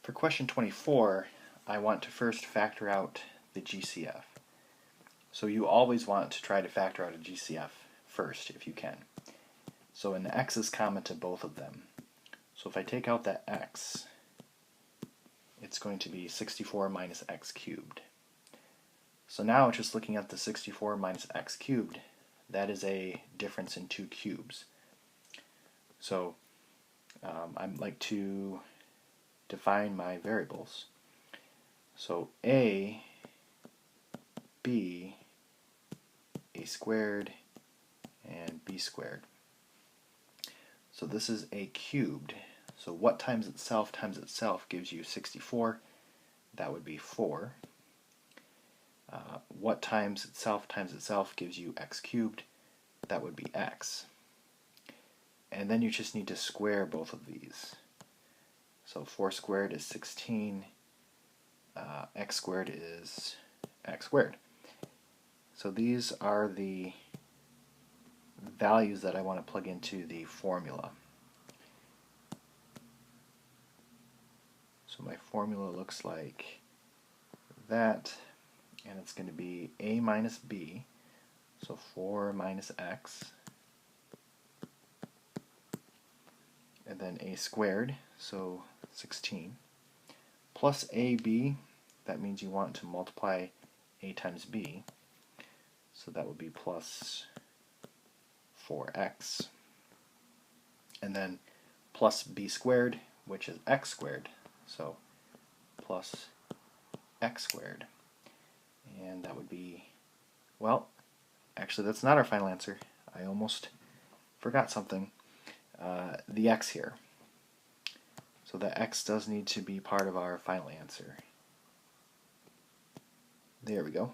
For question 24, I want to first factor out the GCF. So you always want to try to factor out a GCF first if you can. So an x is common to both of them. So if I take out that x, it's going to be 64 minus x cubed. So now just looking at the 64 minus x cubed, that is a difference in two cubes. So I'd like to define my variables. So a, b, a squared, and b squared. So this is a cubed. So what times itself gives you 64? That would be 4. What times itself gives you x cubed? That would be x. And then you just need to square both of these. So 4 squared is 16, x squared is x squared. So these are the values that I want to plug into the formula. So my formula looks like that, and it's going to be a minus b, so 4 minus x, and then a squared, so 16, plus ab, that means you want to multiply a times b, so that would be plus 4x, and then plus b squared, which is x squared, so plus x squared, and that would be, well, actually that's not our final answer. I almost forgot something. The x here. So the x does need to be part of our final answer. There we go.